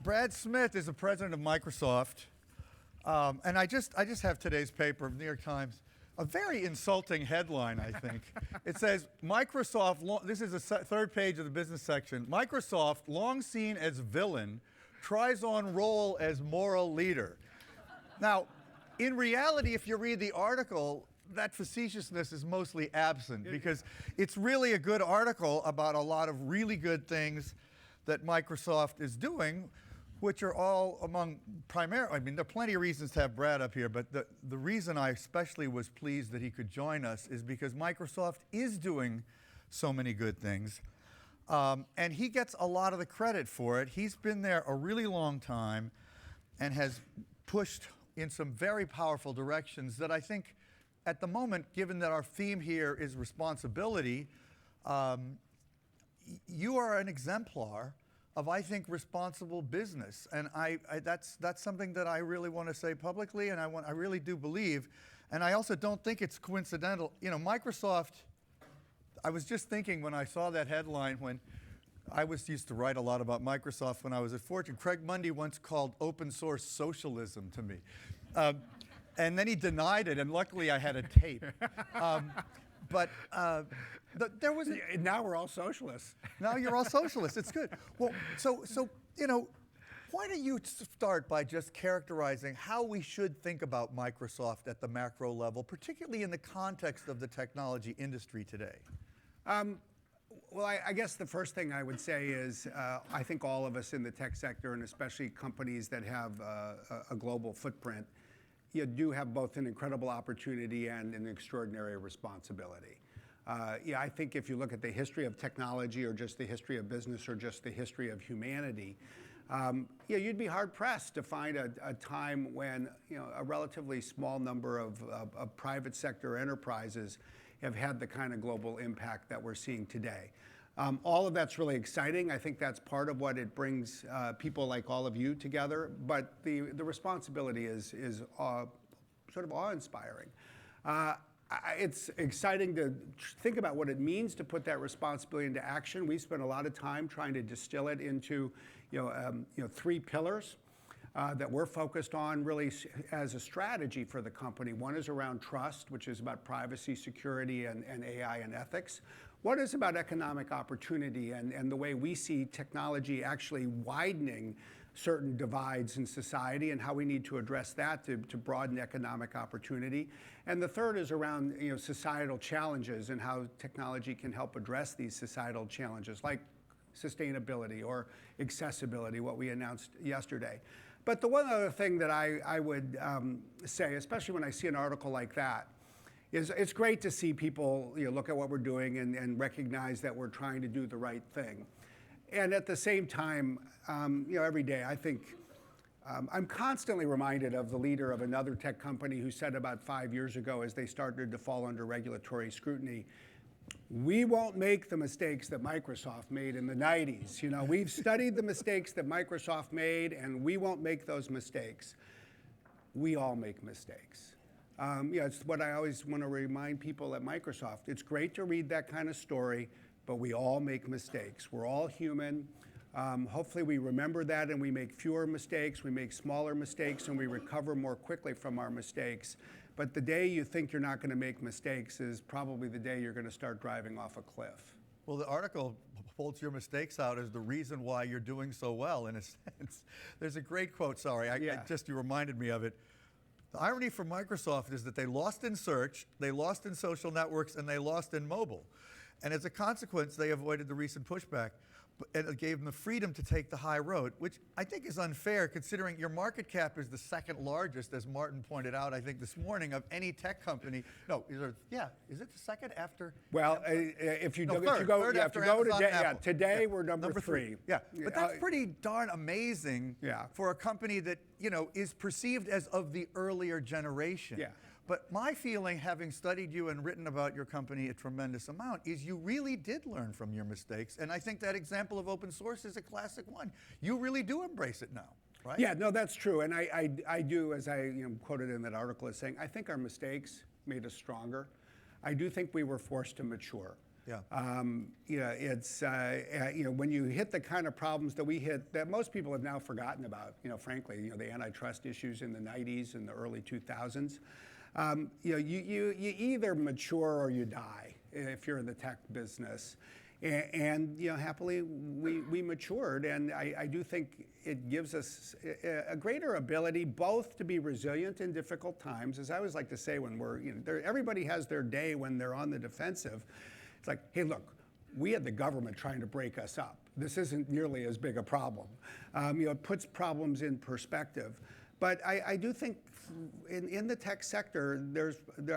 Brad Smith is the president of Microsoft, and I just have today's paper, New York Times. A very insulting headline, I think. It says, Microsoft, this is the third page of the business section. Microsoft, long seen as villain, tries on role as moral leader. Now, in reality, if you read the article, that facetiousness is mostly absent because it's really a good article about a lot of really good things that Microsoft is doing, which are all among primary. I mean, there are plenty of reasons to have Brad up here, but the reason I especially was pleased that he could join us is because Microsoft is doing so many good things. And he gets a lot of the credit for it. He's been there a really long time and has pushed in some very powerful directions that I think at the moment, given that our theme here is responsibility, you are an exemplar of, I think, responsible business. And that's something that I really want to say publicly, and I really do believe. And I also don't think it's coincidental. You know, Microsoft, I was just thinking when I saw that headline, when I used to write a lot about Microsoft when I was at Fortune. Craig Mundy once called open source socialism to me. And then he denied it, and luckily I had a tape. But there was now we're all socialists. Now you're all socialists. It's good. Well, so you know, why don't you start by just characterizing how we should think about Microsoft at the macro level, particularly in the context of the technology industry today? Well, I guess the first thing I would say is I think all of us in the tech sector, and especially companies that have a global footprint, you do have both an incredible opportunity and an extraordinary responsibility. Yeah, I think if you look at the history of technology or just the history of business or just the history of humanity, yeah, you'd be hard pressed to find a time when a relatively small number of private sector enterprises have had the kind of global impact that we're seeing today. All of that's really exciting. I think that's part of what it brings people like all of you together. But the responsibility is sort of awe-inspiring. It's exciting to think about what it means to put that responsibility into action. We spent a lot of time trying to distill it into 3 pillars that we're focused on really as a strategy for the company. One is around trust, which is about privacy, security, and AI and ethics. One is about economic opportunity and the way we see technology actually widening certain divides in society and how we need to address that to broaden economic opportunity. And the third is around societal challenges and how technology can help address these societal challenges like sustainability or accessibility, what we announced yesterday. But the one other thing that I would say, especially when I see an article like that, is it's great to see people look at what we're doing and recognize that we're trying to do the right thing. And at the same time, every day I think I'm constantly reminded of the leader of another tech company who said about 5 years ago, as they started to fall under regulatory scrutiny, we won't make the mistakes that Microsoft made in the 90s. We've studied the mistakes that Microsoft made, and we won't make those mistakes. We all make mistakes. It's what I always want to remind people at Microsoft. It's great to read that kind of story, but we all make mistakes. We're all human. Hopefully we remember that and we make fewer mistakes, we make smaller mistakes, and we recover more quickly from our mistakes. But the day you think you're not going to make mistakes is probably the day you're going to start driving off a cliff. Well, the article holds your mistakes out as the reason why you're doing so well, in a sense. There's a great quote, sorry, you reminded me of it. The irony for Microsoft is that they lost in search, they lost in social networks, and they lost in mobile. And as a consequence, they avoided the recent pushback. And it gave them the freedom to take the high road, which I think is unfair considering your market cap is the second largest, as Martin pointed out, I think this morning, of any tech company. No, is it the second after? Well, if you go today we're number three. Yeah, but that's pretty darn amazing for a company that is perceived as of the earlier generation. Yeah. But my feeling, having studied you and written about your company a tremendous amount, is you really did learn from your mistakes. And I think that example of open source is a classic one. You really do embrace it now, right? Yeah, no, that's true. And I do, as I quoted in that article, as saying, I think our mistakes made us stronger. I do think we were forced to mature. Yeah. When you hit the kind of problems that we hit, that most people have now forgotten about. Frankly, the antitrust issues in the '90s and the early 2000s. You either mature or you die if you're in the tech business. And happily, we matured, and I do think it gives us a greater ability both to be resilient in difficult times. As I always like to say, when everybody has their day when they're on the defensive. It's like, hey, look, we had the government trying to break us up. This isn't nearly as big a problem. It puts problems in perspective. But I do think in the tech sector,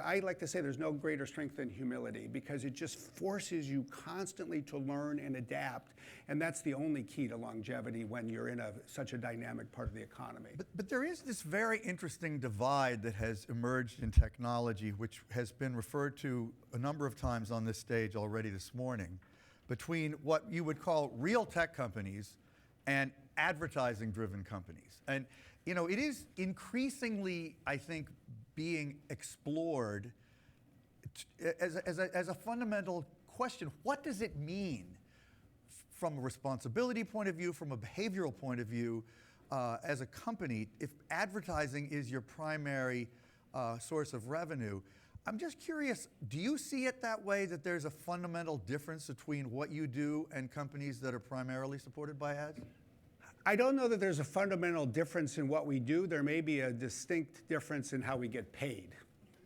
I like to say there's no greater strength than humility, because it just forces you constantly to learn and adapt. And that's the only key to longevity when you're in such a dynamic part of the economy. But there is this very interesting divide that has emerged in technology, which has been referred to a number of times on this stage already this morning, between what you would call real tech companies and advertising-driven companies. And it is increasingly, I think, being explored as a fundamental question. What does it mean from a responsibility point of view, from a behavioral point of view, as a company, if advertising is your primary source of revenue? I'm just curious, do you see it that way, that there's a fundamental difference between what you do and companies that are primarily supported by ads? I don't know that there's a fundamental difference in what we do. There may be a distinct difference in how we get paid.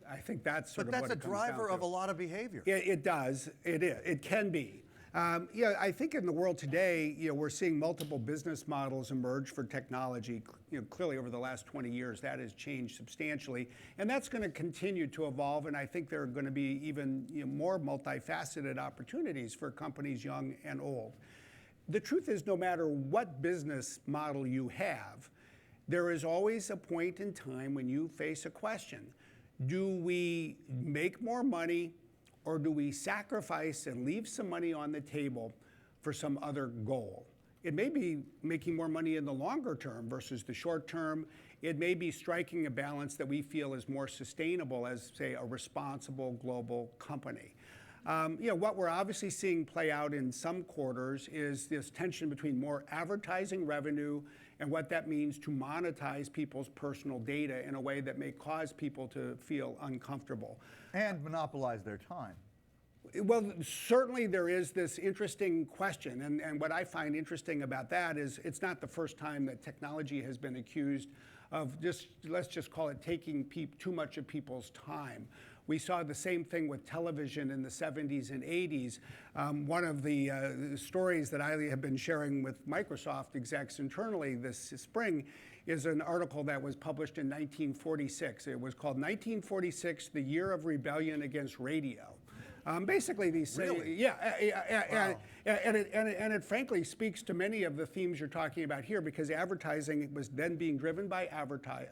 I think that's sort of what it comes down to. But that's a driver of a lot of behavior. It does. It is. It can be. I think in the world today, we're seeing multiple business models emerge for technology. Clearly over the last 20 years, that has changed substantially, and that's going to continue to evolve. And I think there are going to be even more multifaceted opportunities for companies, young and old. The truth is, no matter what business model you have, there is always a point in time when you face a question. Do we make more money, or do we sacrifice and leave some money on the table for some other goal? It may be making more money in the longer term versus the short term. It may be striking a balance that we feel is more sustainable as, say, a responsible global company. What we're obviously seeing play out in some quarters is this tension between more advertising revenue and what that means to monetize people's personal data in a way that may cause people to feel uncomfortable. And monopolize their time. Well, certainly there is this interesting question, and what I find interesting about that is it's not the first time that technology has been accused of let's just call it taking too much of people's time. We saw the same thing with television in the 70s and 80s. One of the stories that I have been sharing with Microsoft execs internally this spring is an article that was published in 1946. It was called 1946, the Year of Rebellion Against Radio. Basically, these say, Really? Yeah, Wow. and it frankly speaks to many of the themes you're talking about here, because advertising was then being driven by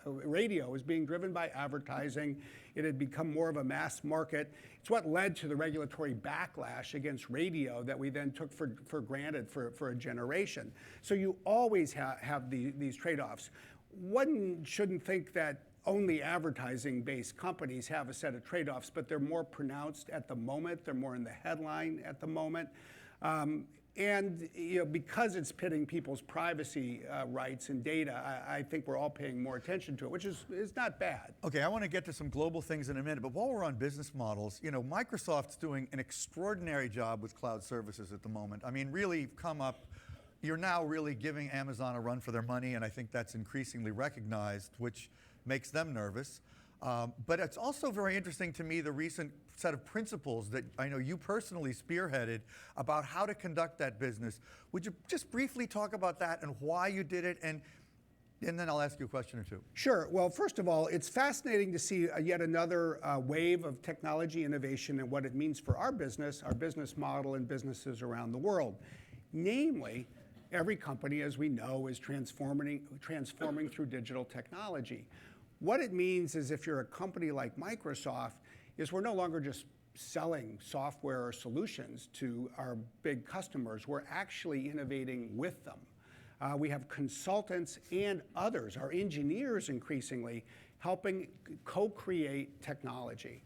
radio was being driven by advertising. It had become more of a mass market. It's what led to the regulatory backlash against radio that we then took for granted for a generation. So you always have these trade-offs. One shouldn't think that only advertising-based companies have a set of trade-offs, but they're more pronounced at the moment. They're more in the headline at the moment. And because it's pitting people's privacy rights and data, I think we're all paying more attention to it, which is not bad. Okay, I want to get to some global things in a minute, but while we're on business models, Microsoft's doing an extraordinary job with cloud services at the moment. I mean, really come up. You're now really giving Amazon a run for their money, and I think that's increasingly recognized, which makes them nervous. But it's also very interesting to me, the recent set of principles that I know you personally spearheaded about how to conduct that business. Would you just briefly talk about that and why you did it? And then I'll ask you a question or two. Sure. Well, first of all, it's fascinating to see yet another wave of technology innovation and what it means for our business model, and businesses around the world. Namely, every company, as we know, is transforming through digital technology. What it means is, if you're a company like Microsoft, is we're no longer just selling software or solutions to our big customers. We're actually innovating with them. We have consultants and others, our engineers increasingly, helping co-create technology.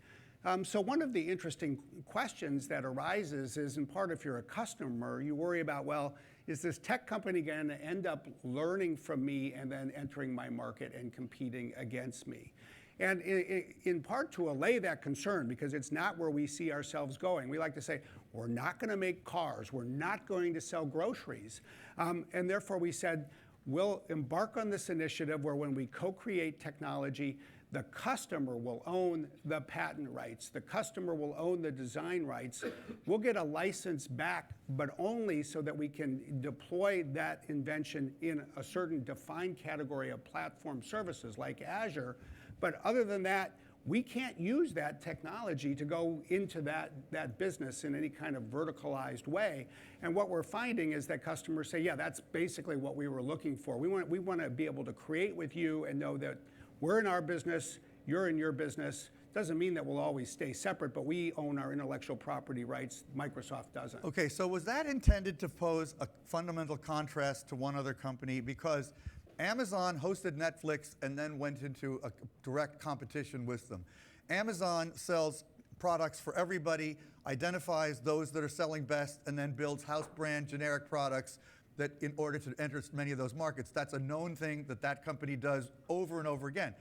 So one of the interesting questions that arises is, in part, if you're a customer, you worry about, well, is this tech company going to end up learning from me and then entering my market and competing against me? And in part to allay that concern, because it's not where we see ourselves going. We like to say, we're not going to make cars, we're not going to sell groceries. And therefore we said, we'll embark on this initiative where when we co-create technology, the customer will own the patent rights. The customer will own the design rights. We'll get a license back, but only so that we can deploy that invention in a certain defined category of platform services like Azure. But other than that, we can't use that technology to go into that business in any kind of verticalized way. And what we're finding is that customers say, yeah, that's basically what we were looking for. We want to be able to create with you and know that we're in our business, you're in your business. Doesn't mean that we'll always stay separate, but we own our intellectual property rights. Microsoft doesn't. Okay, so was that intended to pose a fundamental contrast to one other company? Because Amazon hosted Netflix and then went into a direct competition with them. Amazon sells products for everybody, identifies those that are selling best, and then builds house brand generic products that in order to enter many of those markets. That's a known thing that company does over and over again.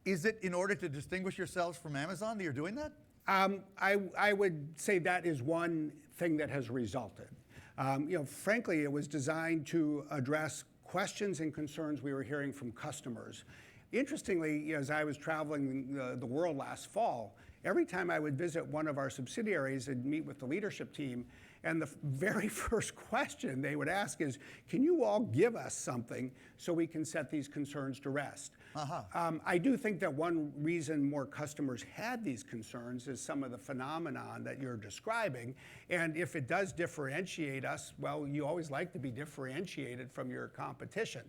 Is it in order to distinguish yourselves from Amazon that you're doing that? I would say that is one thing that has resulted. Frankly, it was designed to address questions and concerns we were hearing from customers. Interestingly, as I was traveling the world last fall, every time I would visit one of our subsidiaries and meet with the leadership team, and the very first question they would ask is, can you all give us something so we can set these concerns to rest? I do think that one reason more customers had these concerns is some of the phenomenon that you're describing. And if it does differentiate us, well, you always like to be differentiated from your competition.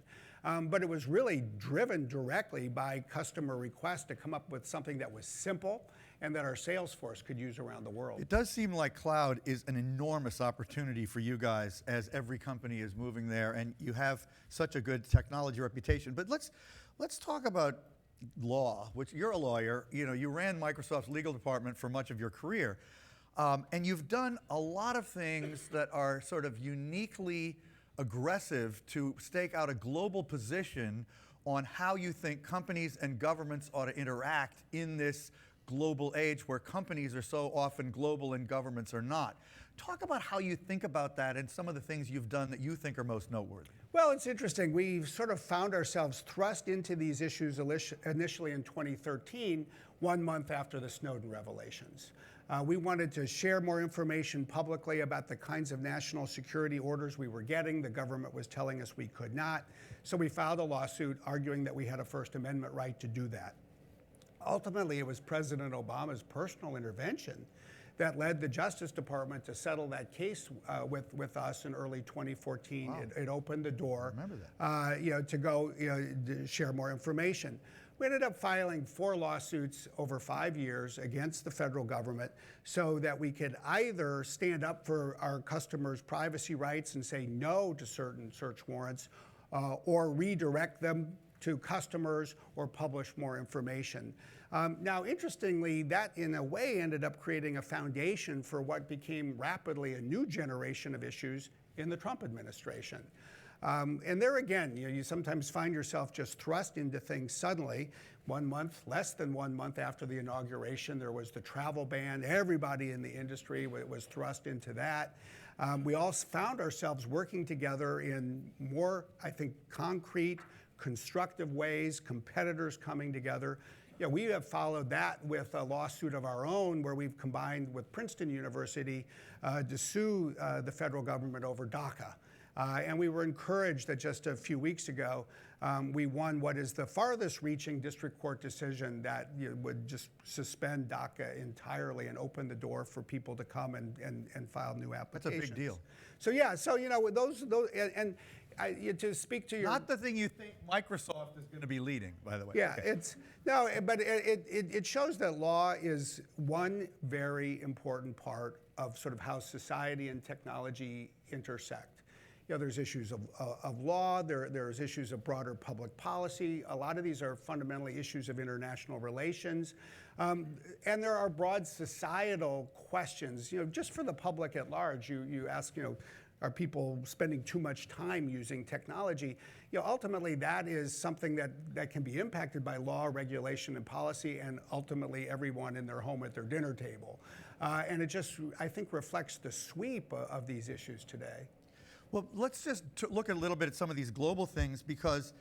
But it was really driven directly by customer request to come up with something that was simple and that our sales force could use around the world. It does seem like cloud is an enormous opportunity for you guys as every company is moving there, and you have such a good technology reputation. But let's talk about law, which you're a lawyer. You ran Microsoft's legal department for much of your career, and you've done a lot of things that are sort of uniquely aggressive to stake out a global position on how you think companies and governments ought to interact in this global age where companies are so often global and governments are not. Talk about how you think about that and some of the things you've done that you think are most noteworthy. Well, it's interesting. We've sort of found ourselves thrust into these issues initially in 2013, 1 month after the Snowden revelations. We wanted to share more information publicly about the kinds of national security orders we were getting. The government was telling us we could not. So we filed a lawsuit arguing that we had a First Amendment right to do that. Ultimately, it was President Obama's personal intervention that led the Justice Department to settle that case with us in early 2014. Wow. It opened the door. I remember that. To go to share more information. We ended up filing 4 lawsuits over 5 years against the federal government so that we could either stand up for our customers' privacy rights and say no to certain search warrants or redirect them to customers or publish more information. Now, interestingly, that in a way ended up creating a foundation for what became rapidly a new generation of issues in the Trump administration. And there again, you sometimes find yourself just thrust into things suddenly. 1 month, less than 1 month after the inauguration, there was the travel ban. Everybody in the industry was thrust into that. We all found ourselves working together in more, I think, concrete, constructive ways, competitors coming together. We have followed that with a lawsuit of our own where we've combined with Princeton University to sue the federal government over DACA. And we were encouraged that just a few weeks ago, we won what is the farthest reaching district court decision that would just suspend DACA entirely and open the door for people to come and file new applications. That's a big deal. So yeah, so those and to speak to your... Not the thing you think Microsoft is going to be leading, by the way. Yeah, okay. But it shows that law is one very important part of sort of how society and technology intersect. there's issues of law, there's issues of broader public policy. A lot of these are fundamentally issues of international relations. And there are broad societal questions, just for the public at large. You ask, are people spending too much time using technology? Ultimately, that is something that can be impacted by law, regulation, and policy, and ultimately everyone in their home at their dinner table. And it just, I think, reflects the sweep of these issues today. Well, let's just look a little bit at some of these global things, because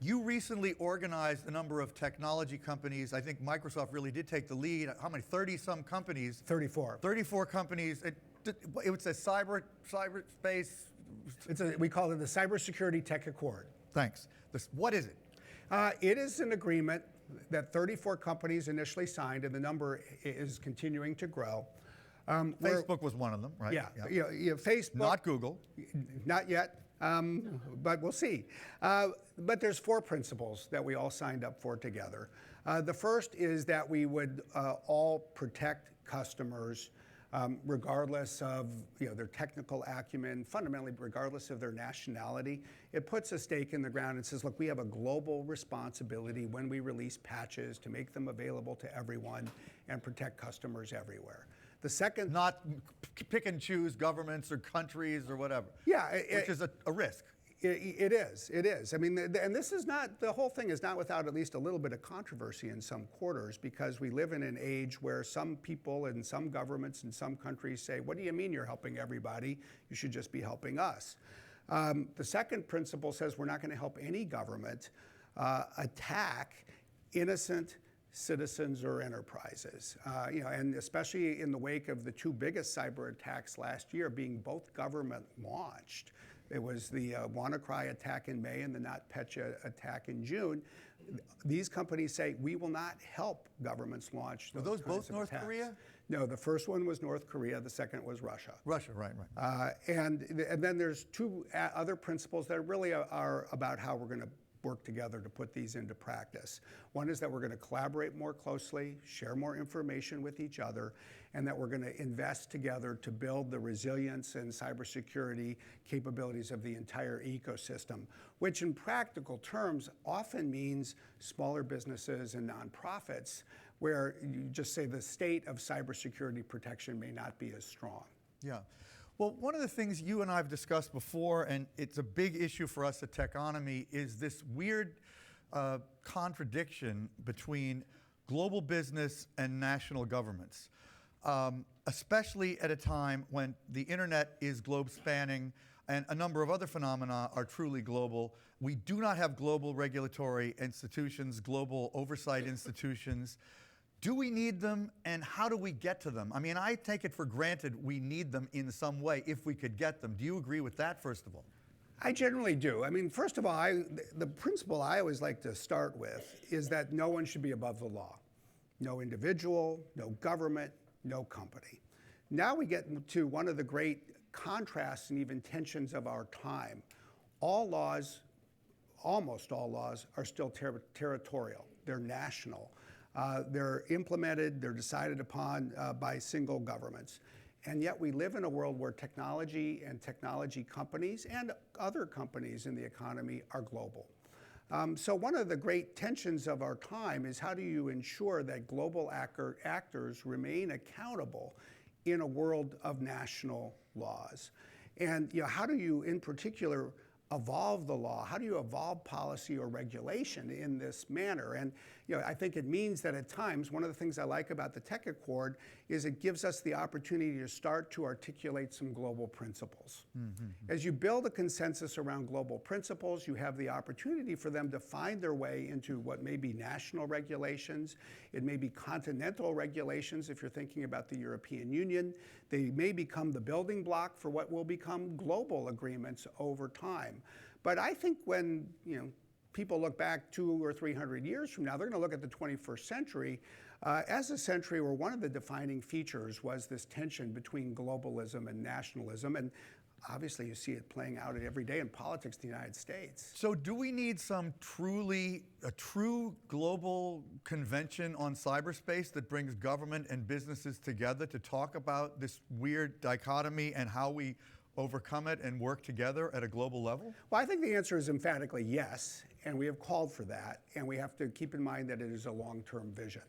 you recently organized a number of technology companies. I think Microsoft really did take the lead. How many? 30-some companies. 34. 34 companies. It was a cyberspace. We call it the Cybersecurity Tech Accord. Thanks. What is it? It is an agreement that 34 companies initially signed, and the number is continuing to grow. Facebook was one of them, right? Yeah. Facebook. Not Google. Not yet, but we'll see. But there's 4 principles that we all signed up for together. The first is that we would all protect customers regardless of their technical acumen, fundamentally regardless of their nationality. It puts a stake in the ground and says, look, we have a global responsibility when we release patches to make them available to everyone and protect customers everywhere. The second, not pick and choose governments or countries or whatever. Yeah, which is a risk. It is. I mean, and this is not, the whole thing is not without at least a little bit of controversy in some quarters, because we live in an age where some people and some governments in some countries say, what do you mean you're helping everybody? You should just be helping us. The second principle says we're not going to help any government attack innocent citizens or enterprises. And especially in the wake of the 2 biggest cyber attacks last year being both government launched. It was the WannaCry attack in May and the NotPetya attack in June. These companies say, we will not help governments launch those. Were those both North attacks. Korea? No, the first one was North Korea, the second was Russia. Russia, right. And then there's 2 other principles that really are about how we're going to work together to put these into practice. One is that we're going to collaborate more closely, share more information with each other, and that we're going to invest together to build the resilience and cybersecurity capabilities of the entire ecosystem, which in practical terms often means smaller businesses and nonprofits, where you just say the state of cybersecurity protection may not be as strong. Yeah. Well, one of the things you and I have discussed before, and it's a big issue for us at Techonomy, is this weird contradiction between global business and national governments, especially at a time when the internet is globe spanning and a number of other phenomena are truly global. We do not have global regulatory institutions, global oversight institutions. Do we need them, and how do we get to them? I mean, I take it for granted we need them in some way if we could get them. Do you agree with that, first of all? I generally do. I mean, first of all, the principle I always like to start with is that no one should be above the law. No individual, no government, no company. Now we get to one of the great contrasts and even tensions of our time. All laws, almost all laws, are still territorial. They're national. They're implemented, they're decided upon by single governments. And yet we live in a world where technology and technology companies and other companies in the economy are global. So one of the great tensions of our time is, how do you ensure that global actors remain accountable in a world of national laws? And how do you, in particular, evolve the law? How do you evolve policy or regulation in this manner? And I think it means that at times, one of the things I like about the Tech Accord is it gives us the opportunity to start to articulate some global principles. As you build a consensus around global principles, you have the opportunity for them to find their way into what may be national regulations. It may be continental regulations if you're thinking about the European Union. They may become the building block for what will become global agreements over time. But I think when people look back 200 or 300 years from now, they're going to look at the 21st century as a century where one of the defining features was this tension between globalism and nationalism. And obviously, you see it playing out every day in politics in the United States. So do we need a true global convention on cyberspace that brings government and businesses together to talk about this weird dichotomy and how we overcome it and work together at a global level? Well, I think the answer is emphatically yes, and we have called for that, and we have to keep in mind that it is a long-term vision.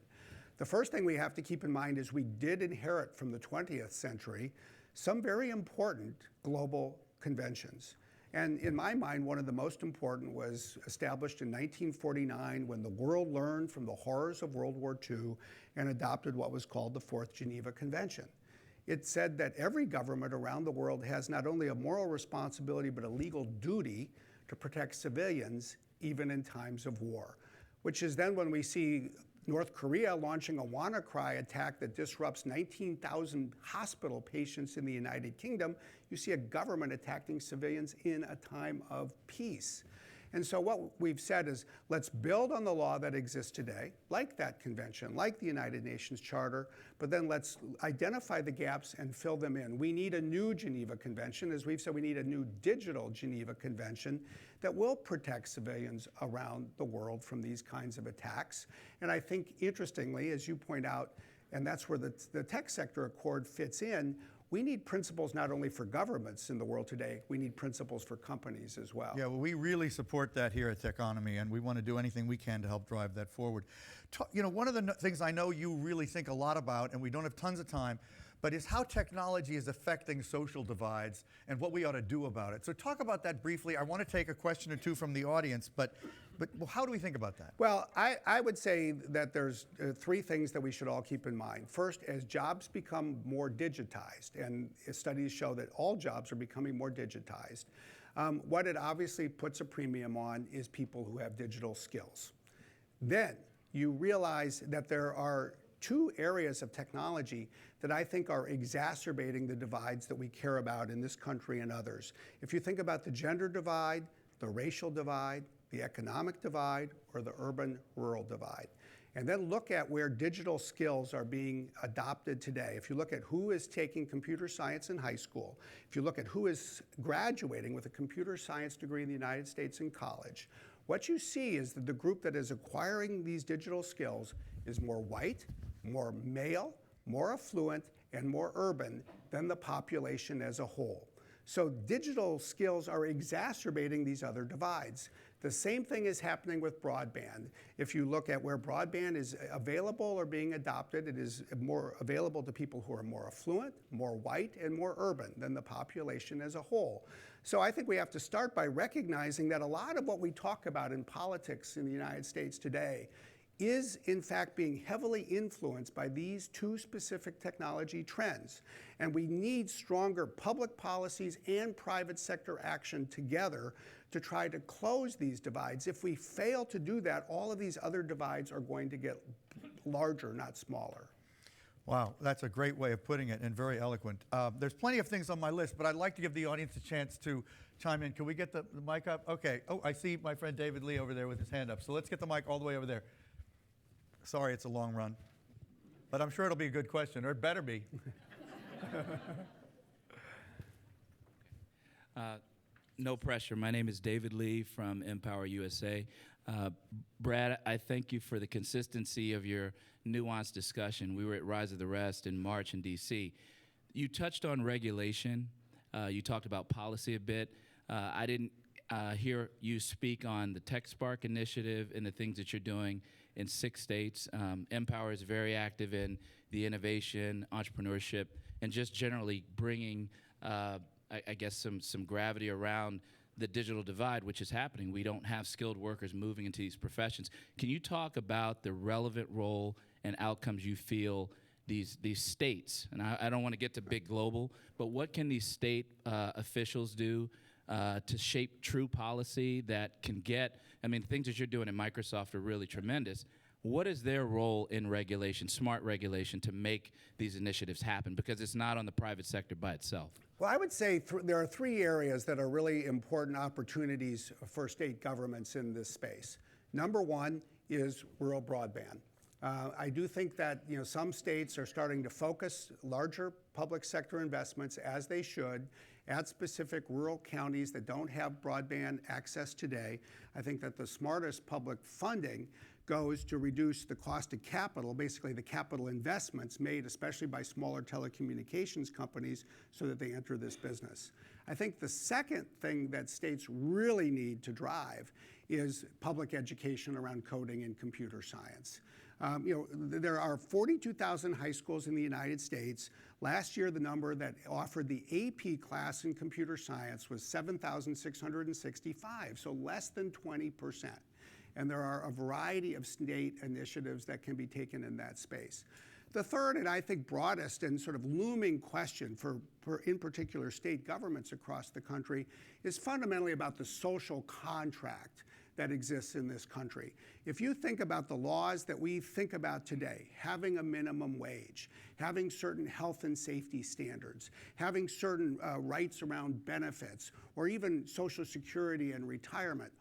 The first thing we have to keep in mind is we did inherit from the 20th century some very important global conventions. And in my mind, one of the most important was established in 1949 when the world learned from the horrors of World War II and adopted what was called the Fourth Geneva Convention. It said that every government around the world has not only a moral responsibility but a legal duty to protect civilians even in times of war, which is then when we see North Korea launching a WannaCry attack that disrupts 19,000 hospital patients in the United Kingdom, you see a government attacking civilians in a time of peace. And so what we've said is, let's build on the law that exists today, like that convention, like the United Nations Charter, but then let's identify the gaps and fill them in. We need a new Geneva Convention. As we've said, we need a new digital Geneva Convention that will protect civilians around the world from these kinds of attacks. And I think, interestingly, as you point out, and that's where the tech sector accord fits in, we need principles not only for governments in the world today, we need principles for companies as well. Yeah, well, we really support that here at Techonomy, and we want to do anything we can to help drive that forward. You know, one of the things I know you really think a lot about, and we don't have tons of time, but is how technology is affecting social divides and what we ought to do about it. So talk about that briefly. I want to take a question or two from the audience, but well, how do we think about that? Well, I would say that there's three things that we should all keep in mind. First, as jobs become more digitized, and studies show that all jobs are becoming more digitized, what it obviously puts a premium on is people who have digital skills. Then you realize that there are two areas of technology that I think are exacerbating the divides that we care about in this country and others. If you think about the gender divide, the racial divide, the economic divide, or the urban-rural divide, and then look at where digital skills are being adopted today. If you look at who is taking computer science in high school, if you look at who is graduating with a computer science degree in the United States in college, what you see is that the group that is acquiring these digital skills is more white, more male, more affluent, and more urban than the population as a whole. So digital skills are exacerbating these other divides. The same thing is happening with broadband. If you look at where broadband is available or being adopted, it is more available to people who are more affluent, more white, and more urban than the population as a whole. So I think we have to start by recognizing that a lot of what we talk about in politics in the United States today is in fact being heavily influenced by these two specific technology trends. And we need stronger public policies and private sector action together to try to close these divides. If we fail to do that, all of these other divides are going to get larger, not smaller. Wow, that's a great way of putting it and very eloquent. There's plenty of things on my list, but I'd like to give the audience a chance to chime in. Can we get the mic up? Okay. Oh, I see my friend David Lee over there with his hand up. So let's get the mic all the way over there. Sorry, it's a long run, but I'm sure it'll be a good question, or it better be. No pressure. My name is David Lee from Empower USA. Brad, I thank you for the consistency of your nuanced discussion. We were at Rise of the Rest in March in D.C. You touched on regulation. You talked about policy a bit. I didn't hear you speak on the TechSpark initiative and the things that you're doing in 6 states. Empower is very active in the innovation, entrepreneurship, and just generally bringing, I guess, some gravity around the digital divide, which is happening. We don't have skilled workers moving into these professions. Can you talk about the relevant role and outcomes you feel these states, and I don't want to get to big global, but what can these state officials do to shape true policy that can get, I mean, the things that you're doing at Microsoft are really tremendous. What is their role in regulation, smart regulation, to make these initiatives happen? Because it's not on the private sector by itself. Well, I would say there are 3 areas that are really important opportunities for state governments in this space. Number 1 is rural broadband. I do think that some states are starting to focus larger public sector investments, as they should, at specific rural counties that don't have broadband access today. I think that the smartest public funding goes to reduce the cost of capital, basically the capital investments made especially by smaller telecommunications companies so that they enter this business. I think the second thing that states really need to drive is public education around coding and computer science. There are 42,000 high schools in the United States. Last year, the number that offered the AP class in computer science was 7,665, so less than 20%. And there are a variety of state initiatives that can be taken in that space. The third, and I think broadest and sort of looming question for in particular state governments across the country, is fundamentally about the social contract that exists in this country. If you think about the laws that we think about today, having a minimum wage, having certain health and safety standards, having certain rights around benefits, or even Social Security and retirement,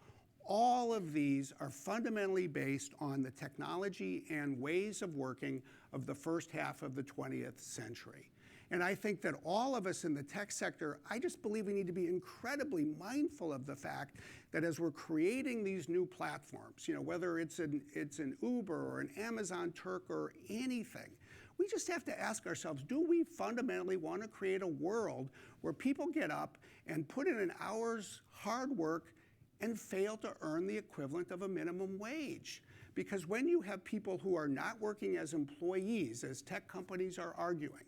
all of these are fundamentally based on the technology and ways of working of the first half of the 20th century. And I think that all of us in the tech sector, I just believe we need to be incredibly mindful of the fact that as we're creating these new platforms, whether it's an Uber or an Amazon Turk or anything, we just have to ask ourselves, do we fundamentally want to create a world where people get up and put in an hour's hard work and fail to earn the equivalent of a minimum wage? Because when you have people who are not working as employees, as tech companies are arguing,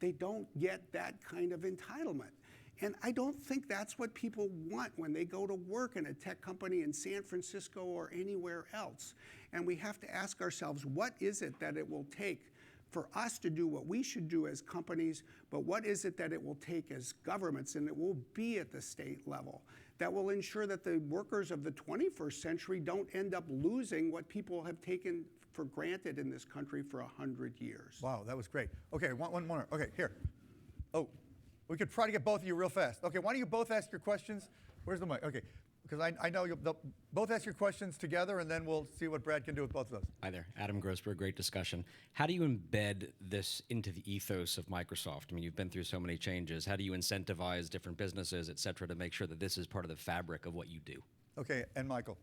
they don't get that kind of entitlement. And I don't think that's what people want when they go to work in a tech company in San Francisco or anywhere else. And we have to ask ourselves, what is it that it will take for us to do what we should do as companies, but what is it that it will take as governments, and it will be at the state level, that will ensure that the workers of the 21st century don't end up losing what people have taken for granted in this country for 100 years. Wow, that was great. Okay, one more. Okay, here. Oh, we could try to get both of you real fast. Okay, why don't you both ask your questions? Where's the mic? Okay, because I know you'll both ask your questions together, and then we'll see what Brad can do with both of those. Hi there, Adam Grossberg, great discussion. How do you embed this into the ethos of Microsoft? I mean, you've been through so many changes. How do you incentivize different businesses, et cetera, to make sure that this is part of the fabric of what you do? Okay, and Michael.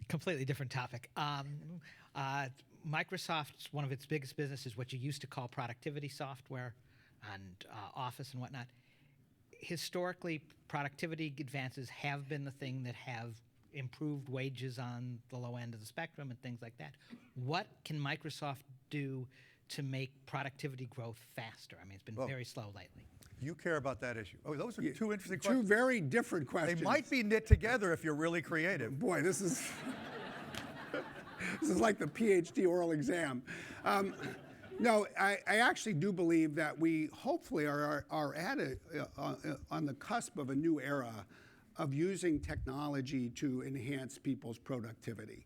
Completely different topic. Microsoft's one of its biggest businesses, what you used to call productivity software and Office and whatnot. Historically, productivity advances have been the thing that have improved wages on the low end of the spectrum and things like that. What can Microsoft do to make productivity growth faster? I mean, it's been very slow lately. You care about that issue. Oh, those are two interesting Two questions. very different questions. They might be knit together if you're really creative. Boy, this is this is like the PhD oral exam. No, I actually do believe that we hopefully are on the cusp of a new era of using technology to enhance people's productivity.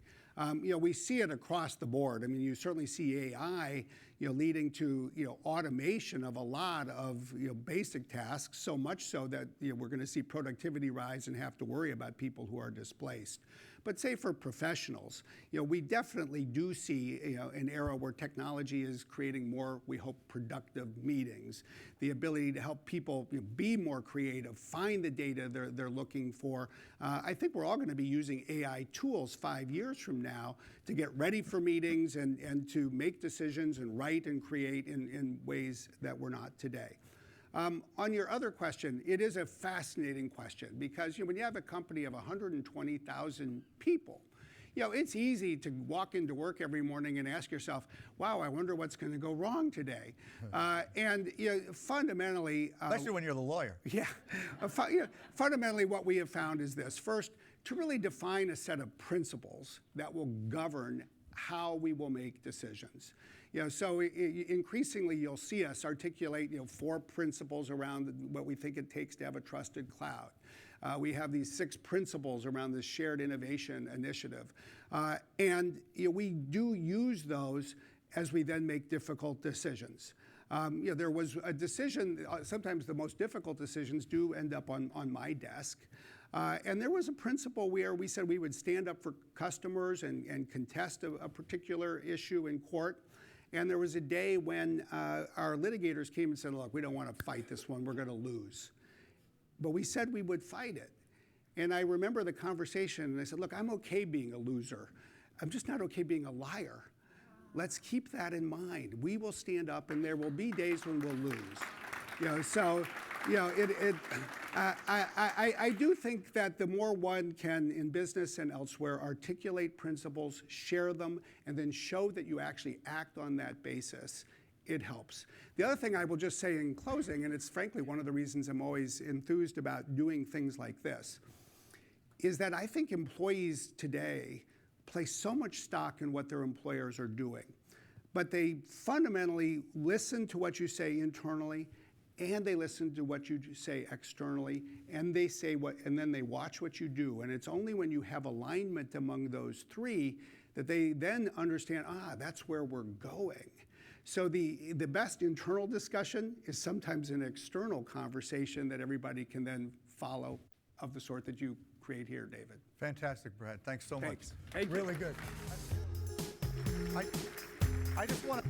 We see it across the board. I mean, you certainly see AI, leading to automation of a lot of basic tasks. So much so that we're going to see productivity rise and have to worry about people who are displaced. But say for professionals, we definitely do see an era where technology is creating more, we hope, productive meetings. The ability to help people be more creative, find the data they're looking for. I think we're all going to be using AI tools 5 years from now to get ready for meetings and to make decisions and write and create in ways that we're not today. On your other question, it is a fascinating question because when you have a company of 120,000 people, it's easy to walk into work every morning and ask yourself, wow, I wonder what's going to go wrong today. And fundamentally... Especially when you're the lawyer. Yeah. Fundamentally, what we have found is this. First, to really define a set of principles that will govern how we will make decisions. So increasingly you'll see us articulate 4 principles around what we think it takes to have a trusted cloud. We have these 6 principles around this shared innovation initiative. And we do use those as we then make difficult decisions. There was a decision, sometimes the most difficult decisions do end up on my desk. And there was a principle where we said we would stand up for customers and contest a particular issue in court. And there was a day when our litigators came and said, look, we don't want to fight this one, we're going to lose. But we said we would fight it. And I remember the conversation, and I said, look, I'm okay being a loser. I'm just not okay being a liar. Let's keep that in mind. We will stand up, and there will be days when we'll lose. So, I do think that the more one can, in business and elsewhere, articulate principles, share them, and then show that you actually act on that basis, it helps. The other thing I will just say in closing, and it's frankly one of the reasons I'm always enthused about doing things like this, is that I think employees today place so much stock in what their employers are doing. But they fundamentally listen to what you say internally, and they listen to what you say externally, and they say and then they watch what you do. And it's only when you have alignment among those three that they then understand, that's where we're going. So the best internal discussion is sometimes an external conversation that everybody can then follow, of the sort that you create here, David. Fantastic, Brad. Thanks so Thanks. much. Thank you. Really good. I just want to